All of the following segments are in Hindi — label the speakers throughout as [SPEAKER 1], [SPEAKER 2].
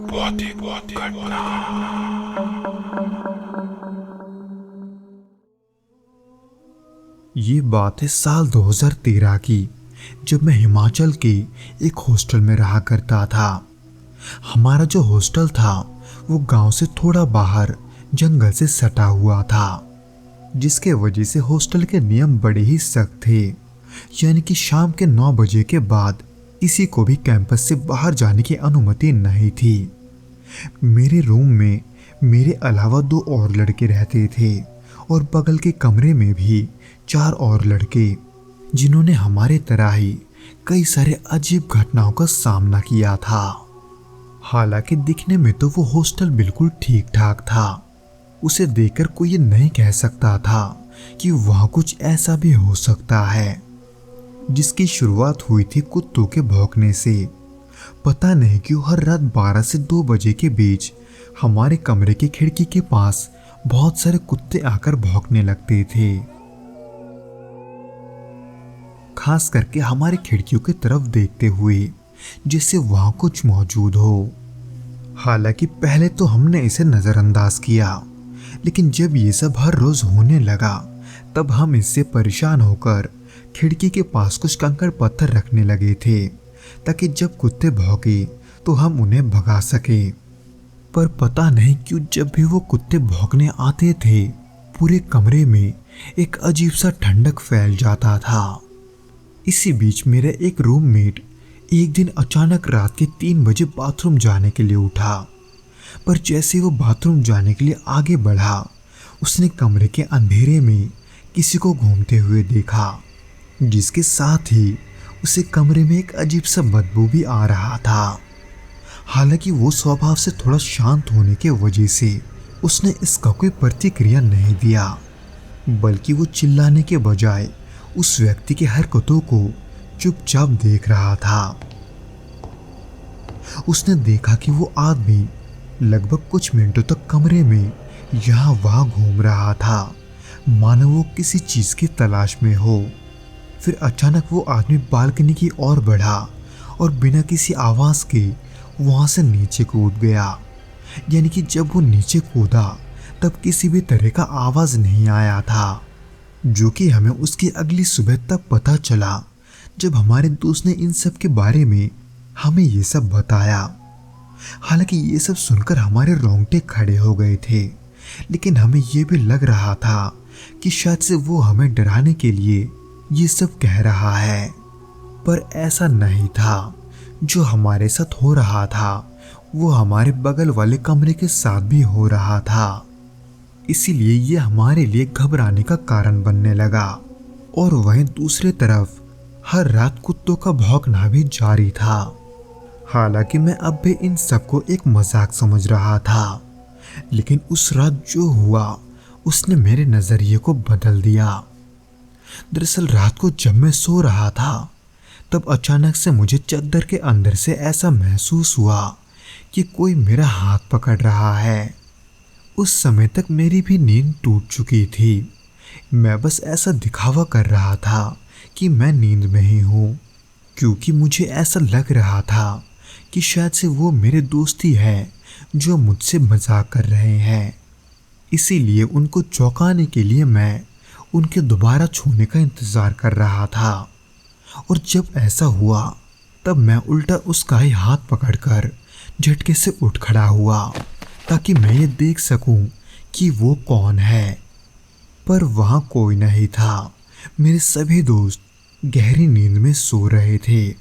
[SPEAKER 1] भौतिक घटना।
[SPEAKER 2] ये बात है साल 2013 की, जब मैं हिमाचल के एक हॉस्टल में रहा करता था। हमारा जो हॉस्टल था वो गांव से थोड़ा बाहर जंगल से सटा हुआ था, जिसके वजह से हॉस्टल के नियम बड़े ही सख्त थे। यानी कि शाम के 9 बजे के बाद किसी को भी कैंपस से बाहर जाने की अनुमति नहीं थी। मेरे रूम में मेरे अलावा 2 और लड़के रहते थे और बगल के कमरे में भी 4 और लड़के, जिन्होंने हमारे तरह ही कई सारे अजीब घटनाओं का सामना किया था। हालांकि दिखने में तो वो हॉस्टल बिल्कुल ठीक ठाक था। उसे देखकर कोई ये नहीं कह सकता था कि वहाँ कुछ ऐसा भी हो सकता है। जिसकी शुरुआत हुई थी कुत्तों के भौंकने से। पता नहीं क्यों हर रात 12 से 2 बजे के बीच हमारे कमरे की खिड़की के पास बहुत सारे कुत्ते आकर भौंकने लगते थे, खास करके हमारी खिड़कियों की तरफ देखते हुए, जैसे वहां कुछ मौजूद हो। हालांकि पहले तो हमने इसे नजरअंदाज किया, लेकिन जब ये सब हर रोज होने लगा तब हम इससे परेशान होकर खिड़की के पास कुछ कंकड़ पत्थर रखने लगे थे, ताकि जब कुत्ते भौंके तो हम उन्हें भगा सके। पर पता नहीं क्यों जब भी वो कुत्ते भौंकने आते थे, पूरे कमरे में एक अजीब सा ठंडक फैल जाता था। इसी बीच मेरा एक रूममेट एक दिन अचानक रात के 3 बजे बाथरूम जाने के लिए उठा। पर जैसे वो बाथरूम जाने के लिए आगे बढ़ा, उसने कमरे के अंधेरे में किसी को घूमते हुए देखा, जिसके साथ ही उसे कमरे में एक अजीब सा बदबू भी आ रहा था। हालांकि वो स्वभाव से थोड़ा शांत होने की वजह से उसने इसका कोई प्रतिक्रिया नहीं दिया, बल्कि वो चिल्लाने के बजाय उस व्यक्ति की हरकतों को चुपचाप देख रहा था। उसने देखा कि वो आदमी लगभग कुछ मिनटों तक कमरे में यहाँ वहाँ घूम रहा था, मानो वो किसी चीज की तलाश में हो। फिर अचानक वो आदमी बालकनी की ओर बढ़ा और बिना किसी आवाज के वहां से नीचे कूद गया। यानी कि जब वो नीचे कूदा तब किसी भी तरह का आवाज नहीं आया था, जो कि हमें उसकी अगली सुबह तब पता चला, जब हमारे दोस्त ने इन सब के बारे में हमें ये सब बताया। हालांकि ये सब सुनकर हमारे रोंगटे खड़े हो गए थे, लेकिन हमें ये भी लग रहा था कि शायद से वो हमें डराने के लिए ये सब कह रहा है। पर ऐसा नहीं था। जो हमारे साथ हो रहा था वो हमारे बगल वाले कमरे के साथ भी हो रहा था। इसीलिए ये हमारे लिए घबराने का कारण बनने लगा। और वहीं दूसरी तरफ हर रात कुत्तों का भौंकना भी जारी था। हालांकि मैं अब भी इन सबको एक मजाक समझ रहा था, लेकिन उस रात जो हुआ उसने मेरे नजरिए को बदल दिया। दरअसल रात को जब मैं सो रहा था तब अचानक से मुझे चादर के अंदर से ऐसा महसूस हुआ कि कोई मेरा हाथ पकड़ रहा है। उस समय तक मेरी भी नींद टूट चुकी थी। मैं बस ऐसा दिखावा कर रहा था कि मैं नींद में ही हूँ, क्योंकि मुझे ऐसा लग रहा था कि शायद से वो मेरे दोस्त ही है जो मुझसे मजाक कर रहे हैं। इसीलिए उनको चौंकाने के लिए मैं उनके दोबारा छूने का इंतजार कर रहा था। और जब ऐसा हुआ तब मैं उल्टा उसका ही हाथ पकड़कर झटके से उठ खड़ा हुआ, ताकि मैं ये देख सकूं कि वो कौन है। पर वहां कोई नहीं था। मेरे सभी दोस्त गहरी नींद में सो रहे थे।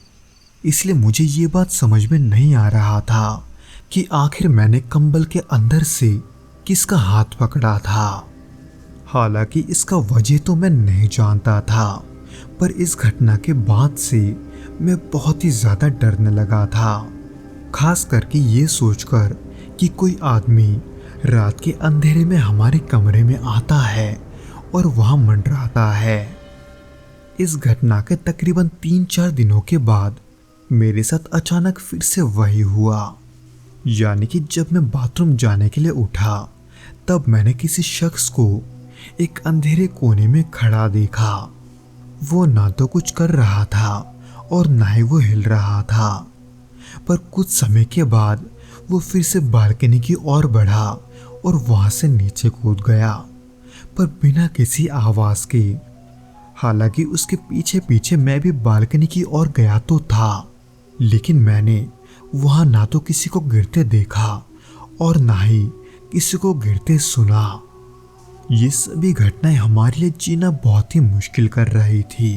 [SPEAKER 2] इसलिए मुझे ये बात समझ में नहीं आ रहा था कि आखिर मैंने कंबल के अंदर से किसका हाथ पकड़ा था। हालांकि इसका वजह तो मैं नहीं जानता था, पर इस घटना के बाद से मैं बहुत ही ज्यादा डरने लगा था, खास करके ये सोचकर कि कोई आदमी रात के अंधेरे में हमारे कमरे में आता है और वहां मंडराता है। इस घटना के तकरीबन 3-4 दिनों के बाद मेरे साथ अचानक फिर से वही हुआ। यानी कि जब मैं बाथरूम जाने के लिए उठा तब मैंने किसी शख्स को एक अंधेरे कोने में खड़ा देखा। वो ना तो कुछ कर रहा था और ना ही वो हिल रहा था। पर कुछ समय के बाद वो फिर से बालकनी की ओर बढ़ा और वहां से नीचे कूद गया, पर बिना किसी आवाज के। हालांकि उसके पीछे पीछे मैं भी बालकनी की ओर गया तो था, लेकिन मैंने वहां ना तो किसी को गिरते देखा और ना ही किसी को गिरते सुना। ये सभी घटनाएं हमारे लिए जीना बहुत ही मुश्किल कर रही थी,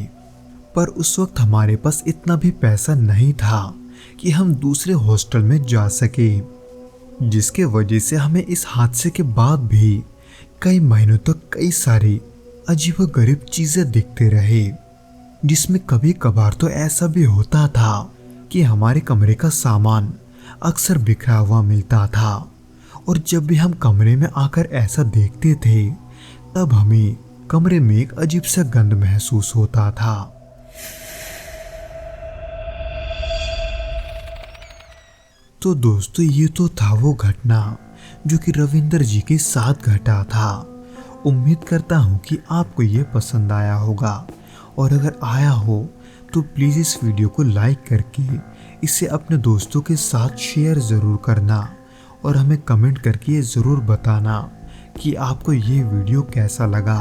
[SPEAKER 2] पर उस वक्त हमारे पास इतना भी पैसा नहीं था कि हम दूसरे हॉस्टल में जा सके, जिसके वजह से हमें इस हादसे के बाद भी कई महीनों तक कई सारी अजीबोगरीब चीजें दिखते रहे, जिसमें कभी कभार तो ऐसा भी होता था कि हमारे कमरे का सामान अक्सर बिखरा हुआ मिलता था, और जब भी हम कमरे में आकर ऐसा देखते थे तब हमें कमरे में एक अजीब सा गंध महसूस होता था। तो दोस्तों, ये तो था वो घटना जो कि रविंदर जी के साथ घटा था। उम्मीद करता हूँ कि आपको ये पसंद आया होगा, और अगर आया हो तो प्लीज़ इस वीडियो को लाइक करके इसे अपने दोस्तों के साथ शेयर ज़रूर करना, और हमें कमेंट करके ये ज़रूर बताना कि आपको ये वीडियो कैसा लगा।